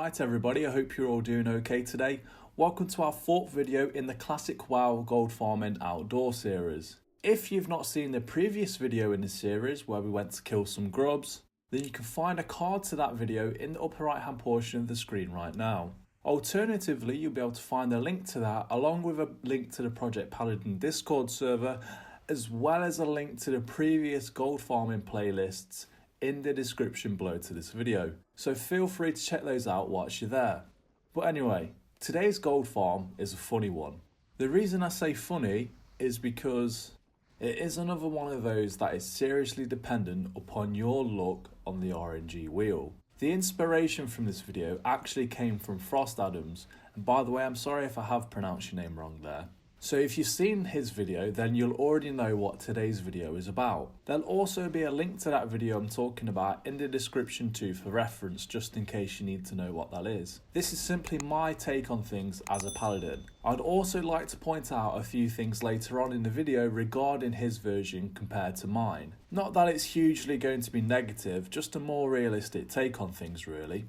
Right everybody, I hope you're all doing okay today. Welcome to our fourth video in the classic WoW gold farming outdoor series. If you've not seen the previous video in the series where we went to kill some grubs, then you can find a card to that video in the upper right hand portion of the screen right now. Alternatively, you'll be able to find a link to that along with a link to the Project Paladin Discord server, as well as a link to the previous gold farming playlists in the description below to this video. So feel free to check those out whilst you're there. But anyway, today's gold farm is a funny one. The reason I say funny is because it is another one of those that is seriously dependent upon your luck on the RNG wheel. The inspiration from this video actually came from Frost Adams, and by the way, I'm sorry if I have pronounced your name wrong there. So if you've seen his video, then you'll already know what today's video is about. There'll also be a link to that video I'm talking about in the description too for reference, just in case you need to know what that is. This is simply my take on things as a paladin. I'd also like to point out a few things later on in the video regarding his version compared to mine. Not that it's hugely going to be negative, just a more realistic take on things really.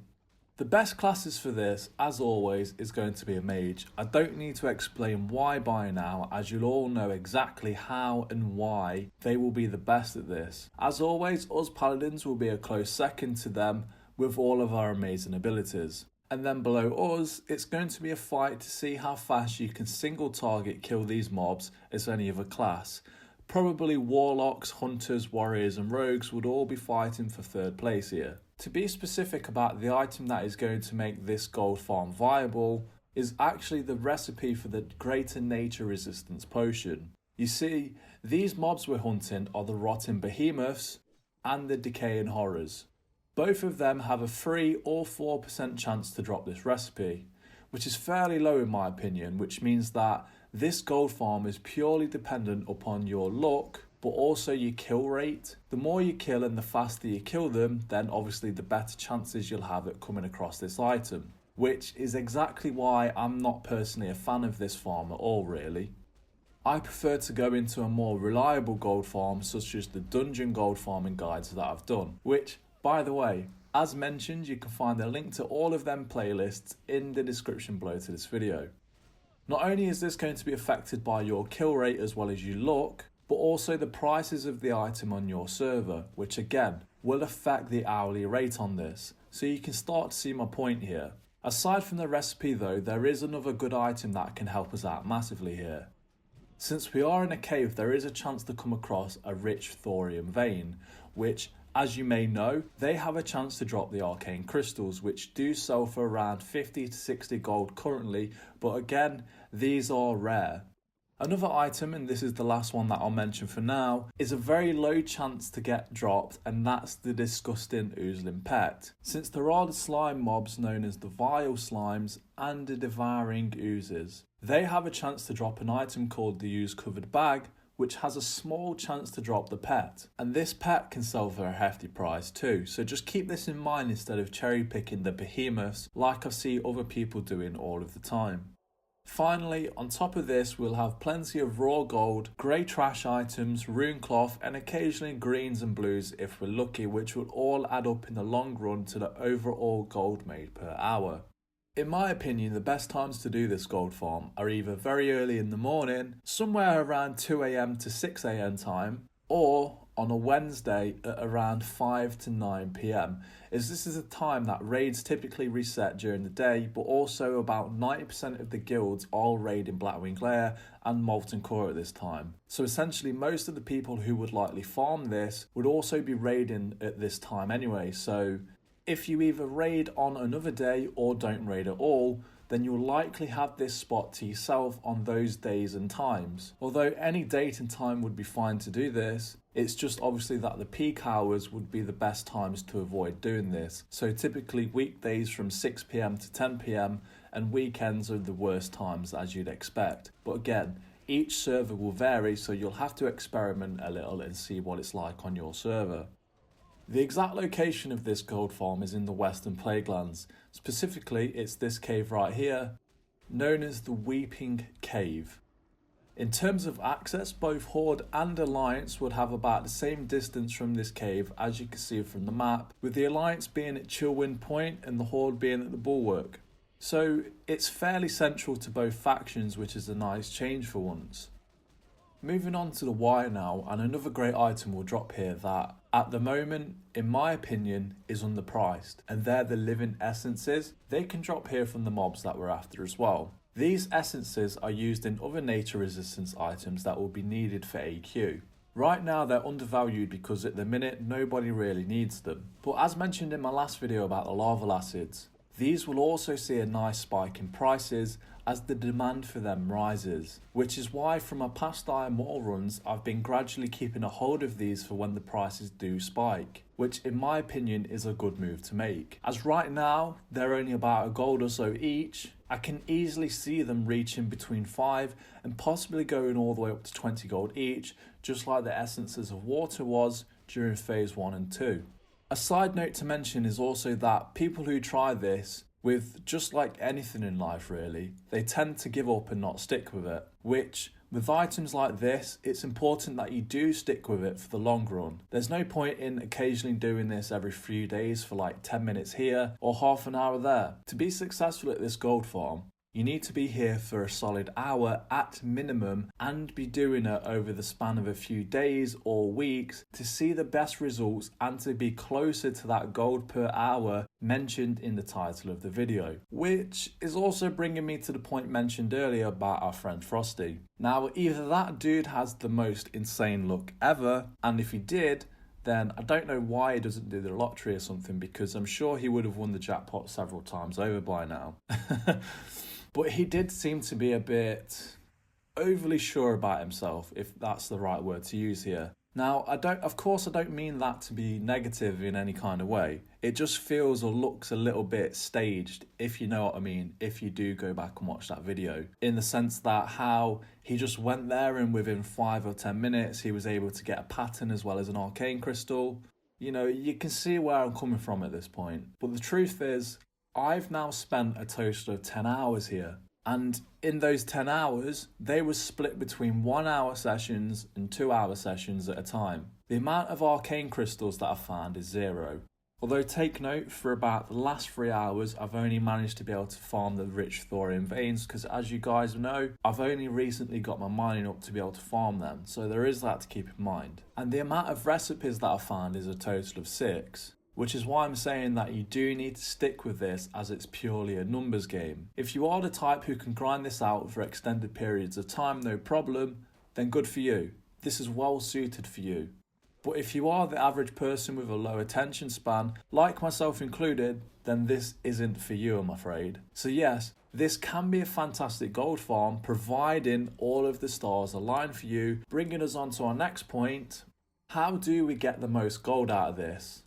The best classes for this, as always, is going to be a mage. I don't need to explain why by now, as you'll all know exactly how and why they will be the best at this. As always, us paladins will be a close second to them with all of our amazing abilities. And then below us, it's going to be a fight to see how fast you can single target kill these mobs as any other class. Probably warlocks, hunters, warriors and rogues would all be fighting for third place here. To be specific about the item that is going to make this gold farm viable is actually the recipe for the greater nature resistance potion. You see, these mobs we're hunting are the rotting behemoths and the decaying horrors. Both of them have a 3 or 4% chance to drop this recipe, which is fairly low in my opinion, which means that this gold farm is purely dependent upon your luck, but also your kill rate. The more you kill and the faster you kill them, then obviously the better chances you'll have at coming across this item, which is exactly why I'm not personally a fan of this farm at all really. I prefer to go into a more reliable gold farm such as the dungeon gold farming guides that I've done, which, by the way, as mentioned, you can find a link to all of them playlists in the description below to this video. Not only is this going to be affected by your kill rate as well as your luck, but also the prices of the item on your server, which again will affect the hourly rate on this, so you can start to see my point here. Aside from the recipe though, there is another good item that can help us out massively here. Since we are in a cave, there is a chance to come across a rich thorium vein, which, as you may know, they have a chance to drop the arcane crystals, which do sell for around 50 to 60 gold currently, but again, these are rare. Another item, and this is the last one that I'll mention for now, is a very low chance to get dropped, and that's the disgusting oozling pet. Since there are the slime mobs known as the vile slimes and the devouring oozes, they have a chance to drop an item called the ooze covered bag, which has a small chance to drop the pet. And this pet can sell for a hefty price too, so just keep this in mind instead of cherry picking the behemoths like I see other people doing all of the time. Finally, on top of this, we'll have plenty of raw gold, grey trash items, rune cloth, and occasionally greens and blues if we're lucky, which will all add up in the long run to the overall gold made per hour. In my opinion, the best times to do this gold farm are either very early in the morning, somewhere around 2 AM to 6 AM time, or on a Wednesday at around 5 to 9 PM, as this is a time that raids typically reset during the day, but also about 90% of the guilds all raid in Blackwing Lair and Molten Core at this time. So essentially most of the people who would likely farm this would also be raiding at this time anyway, so if you either raid on another day or don't raid at all, then you'll likely have this spot to yourself on those days and times. Although any date and time would be fine to do this, it's just obviously that the peak hours would be the best times to avoid doing this. So typically weekdays from 6 PM to 10 PM and weekends are the worst times as you'd expect. But again, each server will vary, so you'll have to experiment a little and see what it's like on your server. The exact location of this gold farm is in the western plaguelands. Specifically, it's this cave right here, known as the Weeping Cave. In terms of access, both Horde and Alliance would have about the same distance from this cave as you can see from the map, with the Alliance being at Chillwind Point and the Horde being at the Bulwark. So it's fairly central to both factions, which is a nice change for once. Moving on to the wire now, and another great item will drop here that, at the moment, in my opinion, is underpriced, and they're the living essences. They can drop here from the mobs that we're after as well. These essences are used in other nature resistance items that will be needed for AQ. Right now they're undervalued because at the minute nobody really needs them. But as mentioned in my last video about the lava acids, these will also see a nice spike in prices as the demand for them rises, which is why from my past Iron Mortal runs I've been gradually keeping a hold of these for when the prices do spike, which in my opinion is a good move to make. As right now they're only about a gold or so each, I can easily see them reaching between 5 and possibly going all the way up to 20 gold each, just like the Essences of Water was during phase 1 and 2. A side note to mention is also that people who try this, with just like anything in life really, they tend to give up and not stick with it, which with items like this, it's important that you do stick with it for the long run. There's no point in occasionally doing this every few days for like 10 minutes here or half an hour there. To be successful at this gold farm, you need to be here for a solid hour at minimum and be doing it over the span of a few days or weeks to see the best results and to be closer to that gold per hour mentioned in the title of the video. Which is also bringing me to the point mentioned earlier about our friend Frosty. Now either that dude has the most insane luck ever, and if he did, then I don't know why he doesn't do the lottery or something, because I'm sure he would have won the jackpot several times over by now. But he did seem to be a bit overly sure about himself, if that's the right word to use here. Now, of course I don't mean that to be negative in any kind of way. It just feels or looks a little bit staged, if you know what I mean, if you do go back and watch that video. In the sense that how he just went there and within 5 or 10 minutes he was able to get a pattern as well as an arcane crystal. You know, you can see where I'm coming from at this point. But the truth is, I've now spent a total of 10 hours here, and in those 10 hours they were split between 1 hour sessions and 2 hour sessions at a time. The amount of arcane crystals that I've found is 0. Although take note, for about the last 3 hours I've only managed to be able to farm the rich thorium veins, because as you guys know, I've only recently got my mining up to be able to farm them, so there is that to keep in mind. And the amount of recipes that I've found is a total of 6. Which is why I'm saying that you do need to stick with this, as it's purely a numbers game. If you are the type who can grind this out for extended periods of time, no problem, then good for you. This is well suited for you. But if you are the average person with a low attention span, like myself included, then this isn't for you, I'm afraid. So yes, this can be a fantastic gold farm, providing all of the stars align for you, bringing us on to our next point. How do we get the most gold out of this?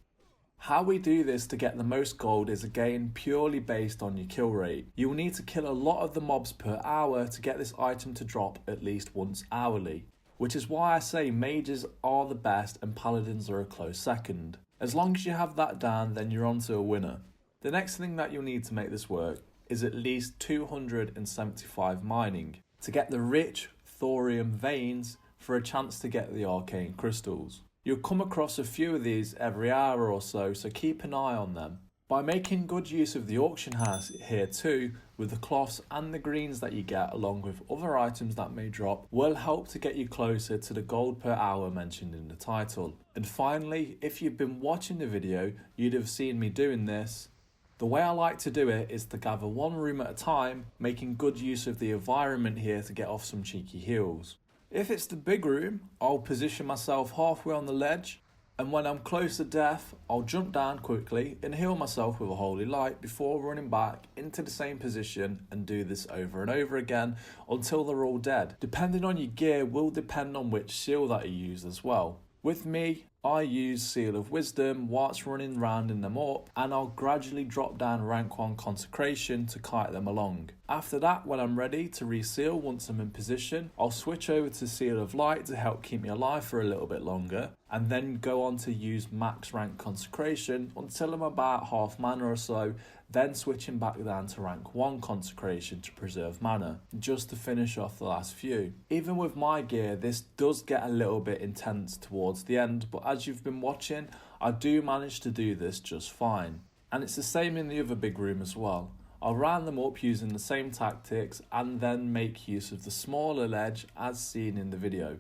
How we do this to get the most gold is again purely based on your kill rate. You will need to kill a lot of the mobs per hour to get this item to drop at least once hourly, which is why I say mages are the best and paladins are a close second. As long as you have that down, then you're on to a winner. The next thing that you'll need to make this work is at least 275 mining to get the rich thorium veins for a chance to get the arcane crystals. You'll come across a few of these every hour or so keep an eye on them. By making good use of the auction house here too, with the cloths and the greens that you get along with other items that may drop, will help to get you closer to the gold per hour mentioned in the title. And finally, if you've been watching the video, you'd have seen me doing this. The way I like to do it is to gather one room at a time, making good use of the environment here to get off some cheeky heals. If it's the big room, I'll position myself halfway on the ledge, and when I'm close to death, I'll jump down quickly and heal myself with a holy light before running back into the same position and do this over and over again until they're all dead. Depending on your gear will depend on which seal that you use as well. With me, I use Seal of Wisdom whilst running rounding them up, and I'll gradually drop down rank 1 Consecration to kite them along. After that, when I'm ready to reseal once I'm in position, I'll switch over to Seal of Light to help keep me alive for a little bit longer, and then go on to use max rank Consecration until I'm about half mana or so, then switching back down to rank 1 Consecration to preserve mana, just to finish off the last few. Even with my gear, this does get a little bit intense towards the end, but as you've been watching, I do manage to do this just fine. And it's the same in the other big room as well. I'll round them up using the same tactics and then make use of the smaller ledge as seen in the video.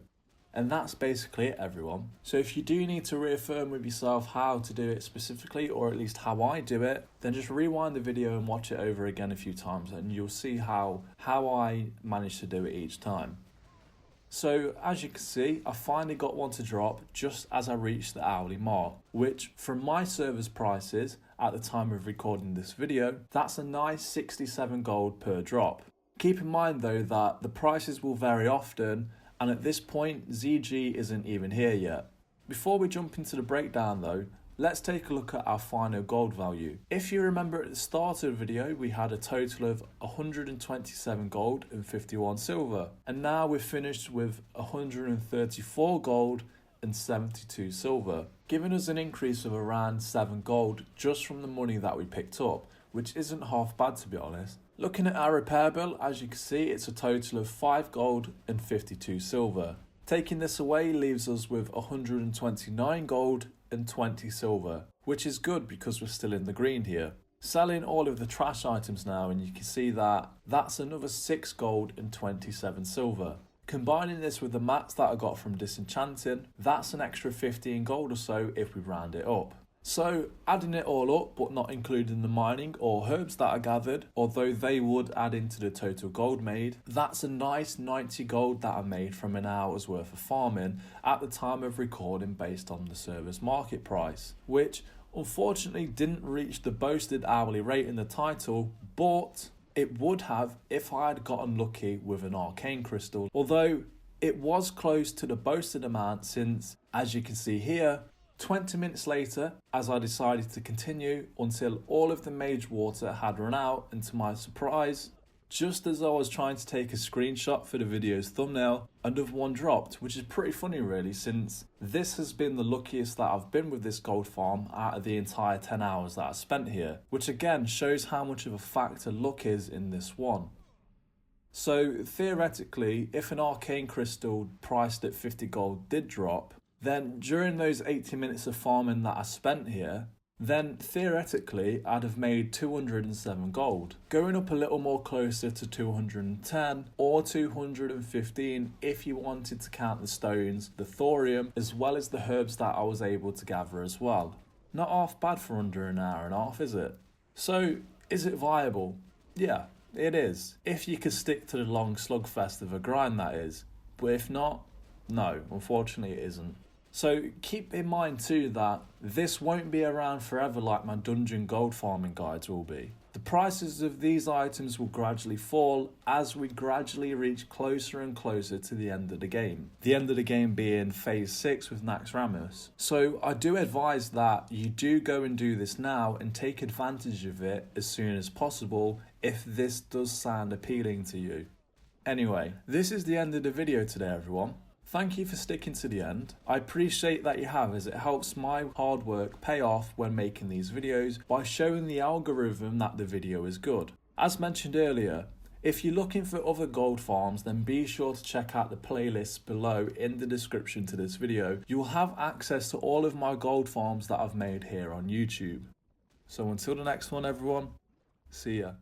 And that's basically it, everyone. So if you do need to reaffirm with yourself how to do it specifically, or at least how I do it, then just rewind the video and watch it over again a few times and you'll see how I manage to do it each time. So as you can see, I finally got one to drop just as I reached the hourly mark, which from my server's prices at the time of recording this video, that's a nice 67 gold per drop. Keep in mind though that the prices will vary often, and at this point ZG isn't even here yet. Before we jump into the breakdown though, let's take a look at our final gold value. If you remember at the start of the video, we had a total of 127 gold and 51 silver. And now we're finished with 134 gold and 72 silver, giving us an increase of around 7 gold just from the money that we picked up, which isn't half bad to be honest. Looking at our repair bill, as you can see, it's a total of 5 gold and 52 silver. Taking this away leaves us with 129 gold and 20 silver, which is good because we're still in the green here. Selling all of the trash items now, and you can see that that's another 6 gold and 27 silver. Combining this with the mats that I got from disenchanting, that's an extra 15 gold or so if we round it up. So adding it all up but not including the mining or herbs that I gathered, although they would add into the total gold made, that's a nice 90 gold that I made from an hour's worth of farming at the time of recording based on the server's market price, which unfortunately didn't reach the boasted hourly rate in the title, but it would have if I had gotten lucky with an arcane crystal, although it was close to the boasted amount since, as you can see here, 20 minutes later, as I decided to continue until all of the mage water had run out, and to my surprise, just as I was trying to take a screenshot for the video's thumbnail, another one dropped, which is pretty funny really, since this has been the luckiest that I've been with this gold farm out of the entire 10 hours that I spent here, which again shows how much of a factor luck is in this one. So theoretically, if an arcane crystal priced at 50 gold did drop, then during those 80 minutes of farming that I spent here, then theoretically I'd have made 207 gold, going up a little more closer to 210 or 215 if you wanted to count the stones, the thorium, as well as the herbs that I was able to gather as well. Not half bad for under an hour and a half, is it? So, is it viable? Yeah, it is. If you could stick to the long slugfest of a grind, that is. But if not, no, unfortunately it isn't. So keep in mind too that this won't be around forever like my dungeon gold farming guides will be. The prices of these items will gradually fall as we gradually reach closer and closer to the end of the game. The end of the game being phase 6 with Naxxramas. So I do advise that you do go and do this now and take advantage of it as soon as possible if this does sound appealing to you. Anyway, this is the end of the video today everyone. Thank you for sticking to the end. I appreciate that you have, as it helps my hard work pay off when making these videos by showing the algorithm that the video is good. As mentioned earlier, if you're looking for other gold farms, then be sure to check out the playlists below in the description to this video. You will have access to all of my gold farms that I've made here on YouTube. So until the next one everyone, see ya.